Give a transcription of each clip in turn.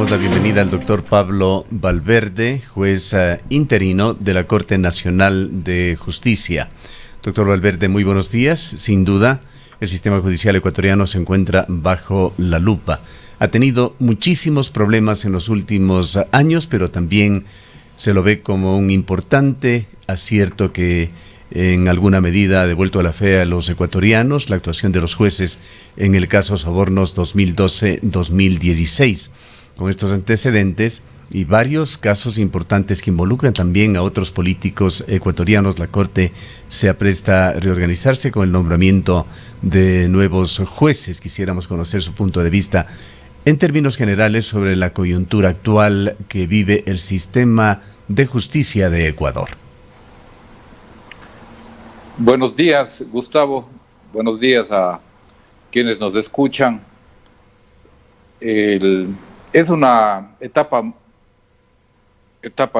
damos la bienvenida al doctor Pablo Valverde, juez interino de la Corte Nacional de Justicia. Doctor Valverde, muy buenos días. Sin duda, el sistema judicial ecuatoriano se encuentra bajo la lupa. Ha tenido muchísimos problemas en los últimos años, pero también se lo ve como un importante acierto que en alguna medida ha devuelto a la fe a los ecuatorianos la actuación de los jueces en el caso Sobornos 2012-2016. Con estos antecedentes y varios casos importantes que involucran también a otros políticos ecuatorianos, la Corte se apresta a reorganizarse con el nombramiento de nuevos jueces. Quisiéramos conocer su punto de vista en términos generales sobre la coyuntura actual que vive el sistema de justicia de Ecuador. Buenos días, Gustavo. Buenos días a quienes nos escuchan. Es una etapa,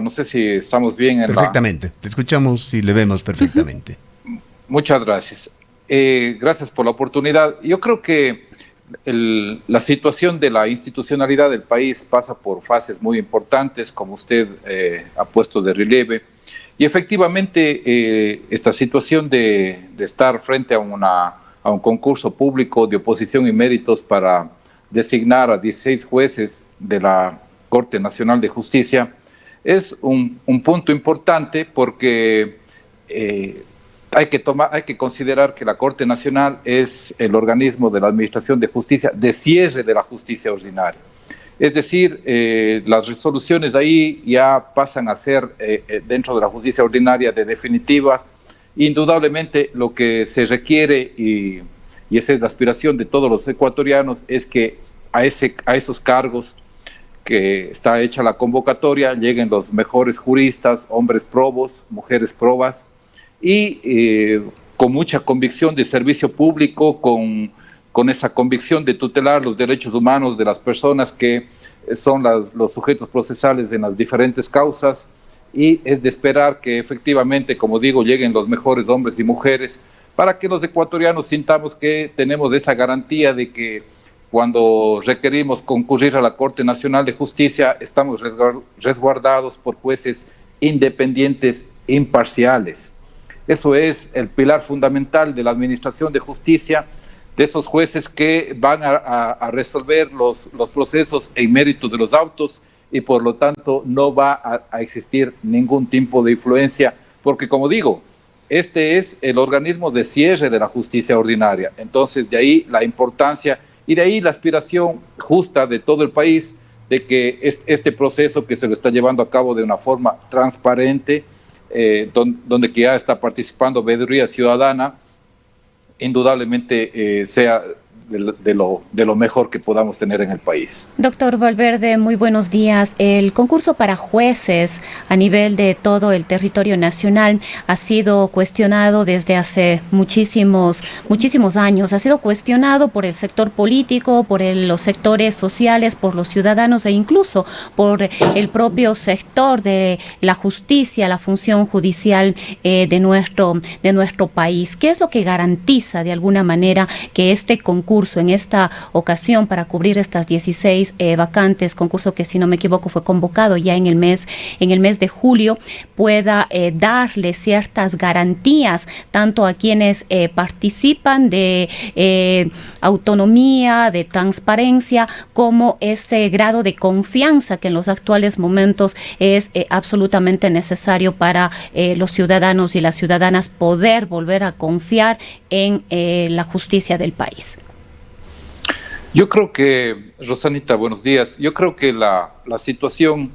no sé si estamos bien. Perfectamente, te escuchamos y le vemos perfectamente. Muchas gracias. Gracias por la oportunidad. Yo creo que la situación de la institucionalidad del país pasa por fases muy importantes, como usted ha puesto de relieve. Y efectivamente, esta situación de estar frente a un concurso público de oposición y méritos para designar a 16 jueces de la Corte Nacional de Justicia es un punto importante porque hay que considerar que la Corte Nacional es el organismo de la Administración de Justicia de cierre de la justicia ordinaria. Es decir, las resoluciones de ahí ya pasan a ser, dentro de la justicia ordinaria, de definitivas. Indudablemente lo que se requiere, y esa es la aspiración de todos los ecuatorianos, es que a esos cargos que está hecha la convocatoria lleguen los mejores juristas, hombres probos, mujeres probas, y con mucha convicción de servicio público, con esa convicción de tutelar los derechos humanos de las personas que son los sujetos procesales en las diferentes causas, y es de esperar que efectivamente, como digo, lleguen los mejores hombres y mujeres para que los ecuatorianos sintamos que tenemos esa garantía de que cuando requerimos concurrir a la Corte Nacional de Justicia estamos resguardados por jueces independientes, imparciales. Eso es el pilar fundamental de la Administración de Justicia, de esos jueces que van a resolver los procesos en mérito de los autos, y por lo tanto no va a existir ningún tipo de influencia, porque como digo, este es el organismo de cierre de la justicia ordinaria. Entonces de ahí la importancia y de ahí la aspiración justa de todo el país de que este proceso que se lo está llevando a cabo de una forma transparente, donde que ya está participando veeduría ciudadana, indudablemente sea de lo mejor que podamos tener en el país. Doctor Valverde, muy buenos días. El concurso para jueces a nivel de todo el territorio nacional ha sido cuestionado desde hace muchísimos años. Ha sido cuestionado por el sector político, por los sectores sociales, por los ciudadanos e incluso por el propio sector de la justicia, la función judicial de nuestro país. ¿Qué es lo que garantiza de alguna manera que este concurso en esta ocasión para cubrir estas 16 vacantes, concurso que si no me equivoco fue convocado ya en el mes de julio, pueda darle ciertas garantías tanto a quienes participan de autonomía, de transparencia, como ese grado de confianza que en los actuales momentos es absolutamente necesario para los ciudadanos y las ciudadanas poder volver a confiar en la justicia del país? Yo creo que, Rosanita, buenos días. Yo creo que la situación,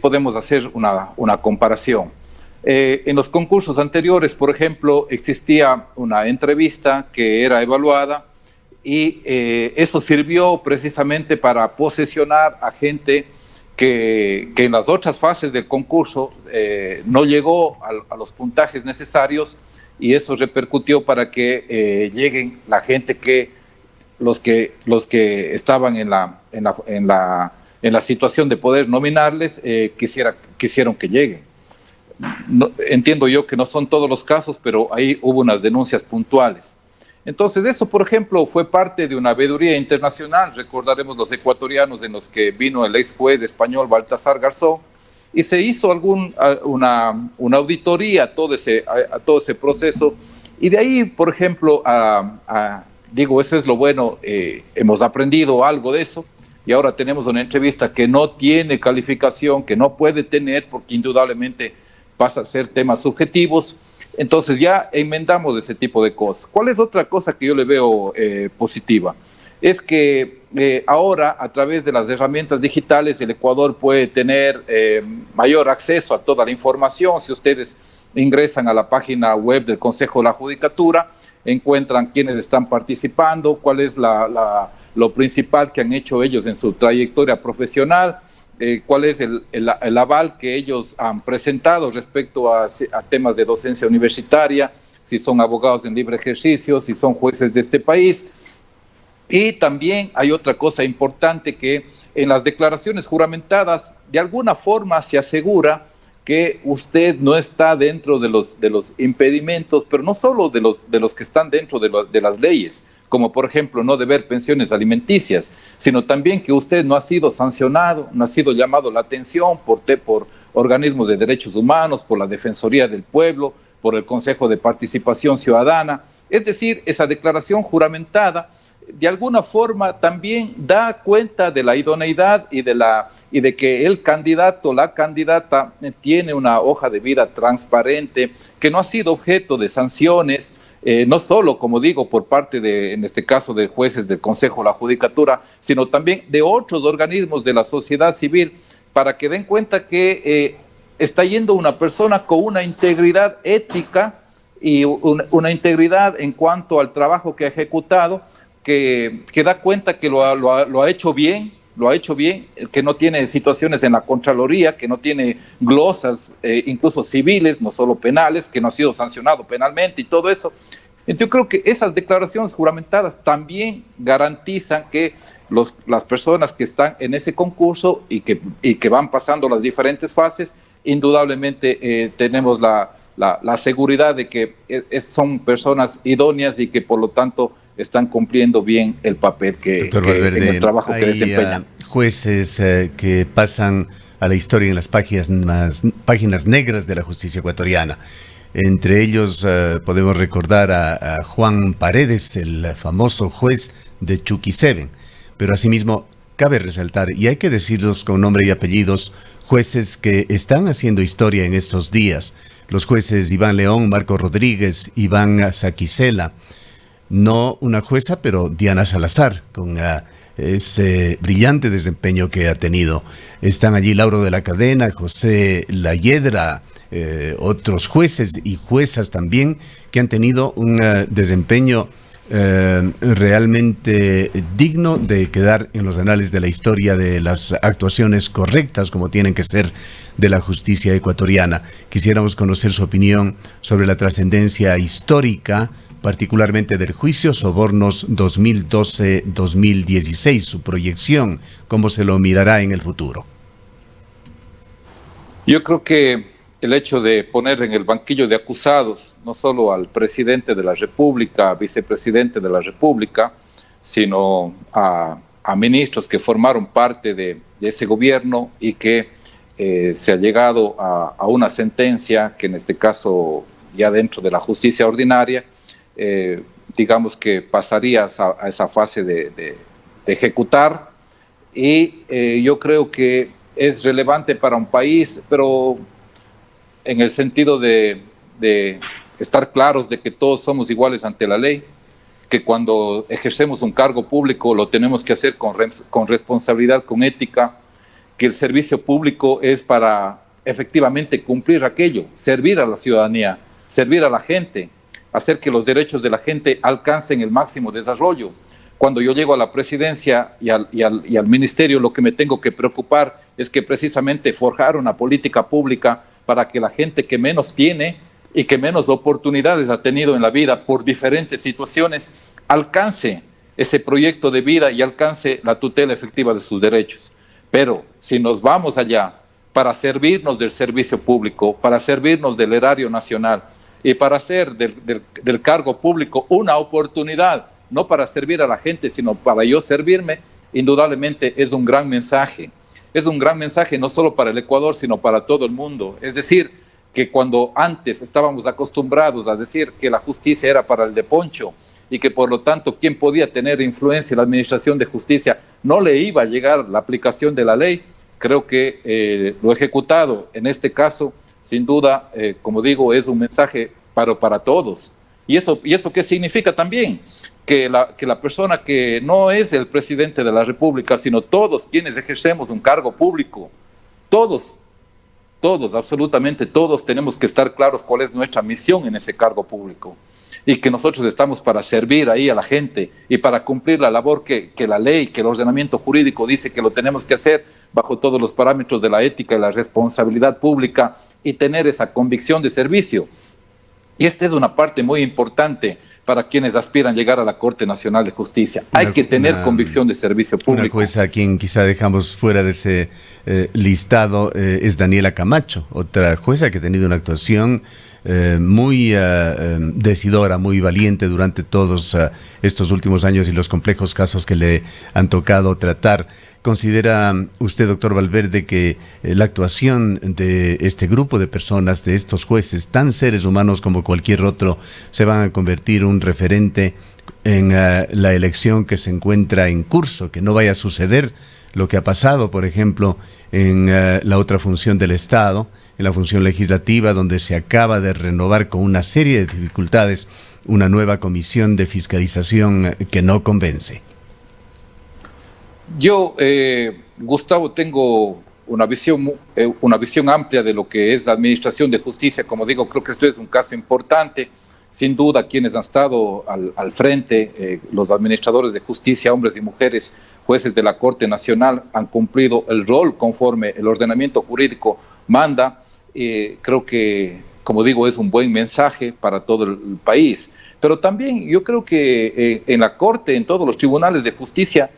podemos hacer una comparación. En los concursos anteriores, por ejemplo, existía una entrevista que era evaluada y eso sirvió precisamente para posesionar a gente que en las otras fases del concurso no llegó a los puntajes necesarios, y eso repercutió para que lleguen la gente los que estaban en la situación de poder nominarles, quisieron que lleguen. No, entiendo yo que no son todos los casos, pero ahí hubo unas denuncias puntuales. Entonces, eso, por ejemplo, fue parte de una veeduría internacional. Recordaremos los ecuatorianos en los que vino el ex juez español Baltasar Garzón, y se hizo una auditoría a todo ese proceso. Y de ahí, por ejemplo, digo, eso es lo bueno, hemos aprendido algo de eso, y ahora tenemos una entrevista que no tiene calificación, que no puede tener, porque indudablemente pasa a ser temas subjetivos. Entonces ya enmendamos ese tipo de cosas. ¿Cuál es otra cosa que yo le veo positiva? Es que ahora, a través de las herramientas digitales, el Ecuador puede tener mayor acceso a toda la información. Si ustedes ingresan a la página web del Consejo de la Judicatura, encuentran quiénes están participando, cuál es lo principal que han hecho ellos en su trayectoria profesional, cuál es el aval que ellos han presentado respecto a temas de docencia universitaria, si son abogados en libre ejercicio, si son jueces de este país. Y también hay otra cosa importante, que en las declaraciones juramentadas de alguna forma se asegura que usted no está dentro de los impedimentos, pero no solo de los que están dentro de las leyes, como por ejemplo no deber pensiones alimenticias, sino también que usted no ha sido sancionado, no ha sido llamado la atención por organismos de derechos humanos, por la Defensoría del Pueblo, por el Consejo de Participación Ciudadana. Es decir, esa declaración juramentada de alguna forma también da cuenta de la idoneidad y de que el candidato, la candidata, tiene una hoja de vida transparente, que no ha sido objeto de sanciones, no solo, como digo, por parte en este caso, de jueces del Consejo de la Judicatura, sino también de otros organismos de la sociedad civil, para que den cuenta que está yendo una persona con una integridad ética y una integridad en cuanto al trabajo que ha ejecutado, que da cuenta que lo ha hecho bien, que no tiene situaciones en la Contraloría, que no tiene glosas incluso civiles, no solo penales, que no ha sido sancionado penalmente y todo eso. Entonces yo creo que esas declaraciones juramentadas también garantizan que las personas que están en ese concurso y que van pasando las diferentes fases, indudablemente tenemos la seguridad de que son personas idóneas y que por lo tanto están cumpliendo bien el papel Valverde, en el trabajo que desempeñan. Jueces que pasan a la historia en las páginas negras de la justicia ecuatoriana. Entre ellos podemos recordar a Juan Paredes, el famoso juez de Chuquiseven. Pero asimismo cabe resaltar, y hay que decirlos con nombre y apellidos, jueces que están haciendo historia en estos días. Los jueces Iván León, Marco Rodríguez, Iván Saquicela. No una jueza, pero Diana Salazar, con ese brillante desempeño que ha tenido. Están allí Lauro de la Cadena, José Layedra, otros jueces y juezas también que han tenido un desempeño realmente digno de quedar en los anales de la historia, de las actuaciones correctas como tienen que ser de la justicia ecuatoriana. Quisiéramos conocer su opinión sobre la trascendencia histórica, particularmente del juicio Sobornos 2012-2016, su proyección, cómo se lo mirará en el futuro. Yo creo que el hecho de poner en el banquillo de acusados no solo al presidente de la República, vicepresidente de la República, sino a ministros que formaron parte de ese gobierno y que se ha llegado a una sentencia que en este caso ya dentro de la justicia ordinaria, digamos que pasaría a esa fase de ejecutar, y yo creo que es relevante para un país, pero en el sentido de estar claros de que todos somos iguales ante la ley, que cuando ejercemos un cargo público lo tenemos que hacer con responsabilidad, con ética, que el servicio público es para efectivamente cumplir aquello, servir a la ciudadanía, servir a la gente, hacer que los derechos de la gente alcancen el máximo desarrollo. Cuando yo llego a la presidencia y al ministerio, lo que me tengo que preocupar es que precisamente forjar una política pública para que la gente que menos tiene y que menos oportunidades ha tenido en la vida por diferentes situaciones, alcance ese proyecto de vida y alcance la tutela efectiva de sus derechos. Pero si nos vamos allá para servirnos del servicio público, para servirnos del erario nacional, y para hacer del cargo público una oportunidad, no para servir a la gente, sino para yo servirme, indudablemente es un gran mensaje. Es un gran mensaje no solo para el Ecuador, sino para todo el mundo. Es decir, que cuando antes estábamos acostumbrados a decir que la justicia era para el de Poncho y que por lo tanto quien podía tener influencia en la administración de justicia no le iba a llegar la aplicación de la ley, creo que lo ejecutado en este caso, sin duda, como digo, es un mensaje para todos. ¿Y eso qué significa también? Que la persona que no es el presidente de la República, sino todos quienes ejercemos un cargo público, todos, absolutamente todos tenemos que estar claros cuál es nuestra misión en ese cargo público y que nosotros estamos para servir ahí a la gente y para cumplir la labor que la ley, que el ordenamiento jurídico dice que lo tenemos que hacer bajo todos los parámetros de la ética y la responsabilidad pública y tener esa convicción de servicio. Y esta es una parte muy importante para quienes aspiran llegar a la Corte Nacional de Justicia. Hay que tener convicción de servicio público. Una jueza a quien quizá dejamos fuera de ese listado es Daniela Camacho, otra jueza que ha tenido una actuación muy decidora, muy valiente durante todos estos últimos años y los complejos casos que le han tocado tratar. ¿Considera usted, doctor Valverde, que la actuación de este grupo de personas, de estos jueces, tan seres humanos como cualquier otro, se van a convertir un referente en la elección que se encuentra en curso, que no vaya a suceder lo que ha pasado, por ejemplo, en la otra función del Estado, en la función legislativa, donde se acaba de renovar con una serie de dificultades una nueva comisión de fiscalización que no convence? Yo, Gustavo, tengo una visión amplia de lo que es la administración de justicia. Como digo, creo que esto es un caso importante. Sin duda, quienes han estado al frente, los administradores de justicia, hombres y mujeres, jueces de la Corte Nacional, han cumplido el rol conforme el ordenamiento jurídico manda. Creo que, como digo, es un buen mensaje para todo el país. Pero también yo creo que en la Corte, en todos los tribunales de justicia,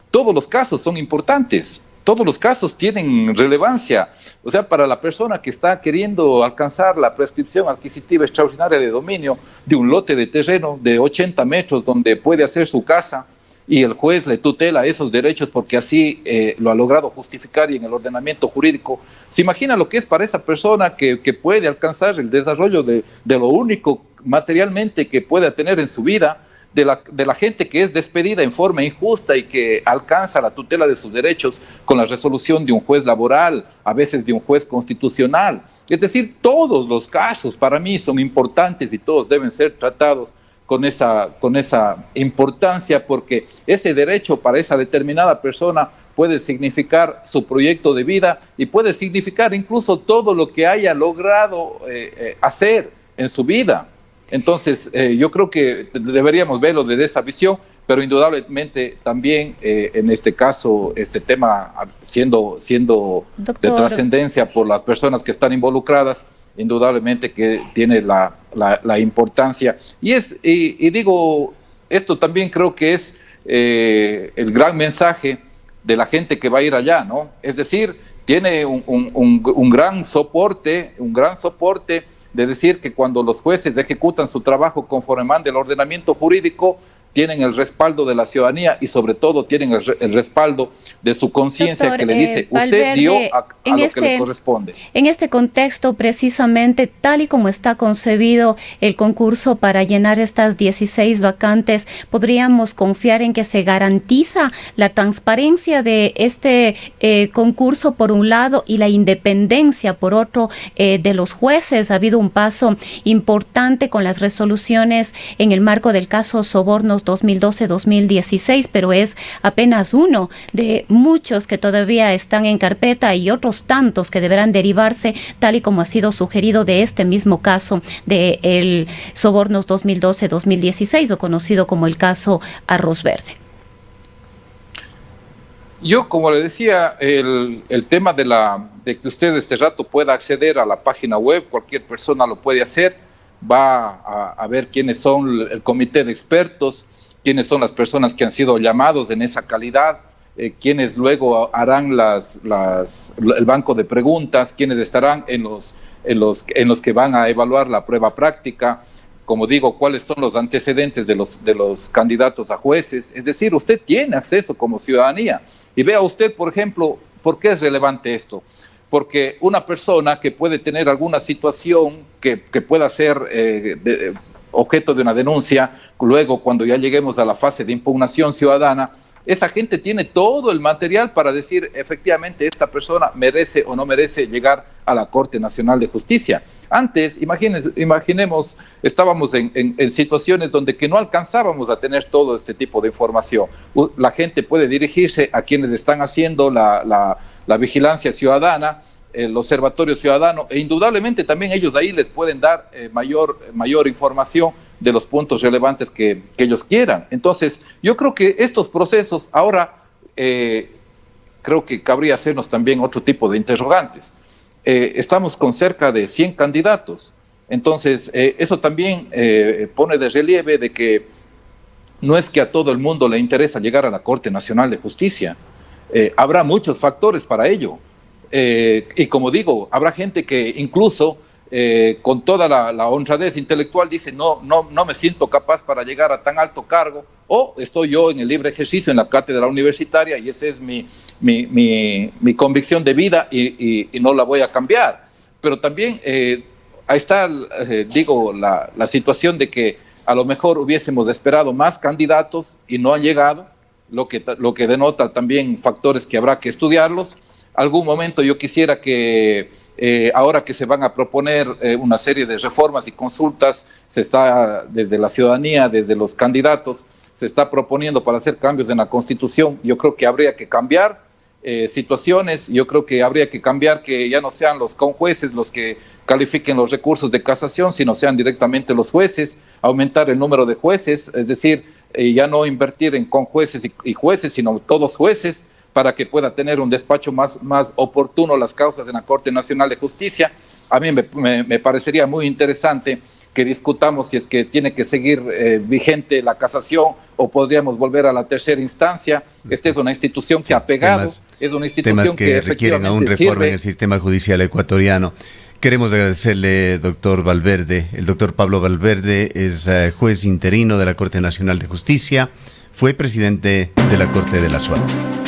todos los casos son importantes, todos los casos tienen relevancia. O sea, para la persona que está queriendo alcanzar la prescripción adquisitiva extraordinaria de dominio de un lote de terreno de 80 metros donde puede hacer su casa y el juez le tutela esos derechos porque así lo ha logrado justificar y en el ordenamiento jurídico, ¿se imagina lo que es para esa persona que puede alcanzar el desarrollo de lo único materialmente que pueda tener en su vida? De la gente que es despedida en forma injusta y que alcanza la tutela de sus derechos con la resolución de un juez laboral, a veces de un juez constitucional. Es decir, todos los casos para mí son importantes y todos deben ser tratados con esa importancia porque ese derecho para esa determinada persona puede significar su proyecto de vida y puede significar incluso todo lo que haya logrado hacer en su vida. Entonces, yo creo que deberíamos verlo desde esa visión, pero indudablemente también en este caso, este tema siendo Doctor, de trascendencia por las personas que están involucradas, indudablemente que tiene la importancia. Y digo, esto también creo que es el gran mensaje de la gente que va a ir allá, ¿no? Es decir, tiene un gran soporte, de decir que cuando los jueces ejecutan su trabajo conforme manda el ordenamiento jurídico, tienen el respaldo de la ciudadanía y sobre todo tienen el respaldo de su conciencia que le dice, usted dio a lo que le corresponde. En este contexto, precisamente, tal y como está concebido el concurso para llenar estas 16 vacantes, ¿podríamos confiar en que se garantiza la transparencia de este concurso por un lado y la independencia por otro de los jueces? Ha habido un paso importante con las resoluciones en el marco del caso Sobornos 2012-2016, pero es apenas uno de muchos que todavía están en carpeta y otros tantos que deberán derivarse, tal y como ha sido sugerido de este mismo caso de el Sobornos 2012-2016 o conocido como el caso Arroz Verde. Yo, como le decía, el tema de que usted este rato pueda acceder a la página web, cualquier persona lo puede hacer, va a ver quiénes son el comité de expertos, quiénes son las personas que han sido llamados en esa calidad, quienes luego harán el banco de preguntas, quienes estarán en los que van a evaluar la prueba práctica, como digo, cuáles son los antecedentes de los candidatos a jueces. Es decir, usted tiene acceso como ciudadanía. Y vea usted, por ejemplo, ¿por qué es relevante esto? Porque una persona que puede tener alguna situación que pueda ser objeto de una denuncia, luego cuando ya lleguemos a la fase de impugnación ciudadana, esa gente tiene todo el material para decir efectivamente esta persona merece o no merece llegar a la Corte Nacional de Justicia. Antes, imaginemos, estábamos en situaciones donde que no alcanzábamos a tener todo este tipo de información. La gente puede dirigirse a quienes están haciendo la vigilancia ciudadana, el observatorio ciudadano, e indudablemente también ellos ahí les pueden dar mayor información de los puntos relevantes que ellos quieran. Entonces, yo creo que estos procesos ahora, creo que cabría hacernos también otro tipo de interrogantes. Estamos con cerca de 100 candidatos, entonces eso también pone de relieve de que no es que a todo el mundo le interesa llegar a la Corte Nacional de Justicia. Habrá muchos factores para ello. Y como digo, habrá gente que incluso con toda la honradez intelectual dice no me siento capaz para llegar a tan alto cargo, o estoy yo en el libre ejercicio en la cátedra universitaria y esa es mi convicción de vida y no la voy a cambiar. Pero también ahí está, digo, la situación de que a lo mejor hubiésemos esperado más candidatos y no han llegado, lo que denota también factores que habrá que estudiarlos. Algún momento yo quisiera que ahora que se van a proponer una serie de reformas y consultas, se está desde la ciudadanía, desde los candidatos, se está proponiendo para hacer cambios en la Constitución. Yo creo que habría que cambiar situaciones, yo creo que habría que cambiar que ya no sean los conjueces los que califiquen los recursos de casación, sino sean directamente los jueces, aumentar el número de jueces, es decir, ya no invertir en conjueces y jueces, sino todos jueces, para que pueda tener un despacho más oportuno las causas en la Corte Nacional de Justicia. A mí me parecería muy interesante que discutamos si es que tiene que seguir vigente la casación o podríamos volver a la tercera instancia. Esta es una institución que ha pegado, es una institución temas que requieren aún reforma en el sistema judicial ecuatoriano. Queremos agradecerle, doctor Valverde. El doctor Pablo Valverde es juez interino de la Corte Nacional de Justicia, fue presidente de la Corte de la SUAT.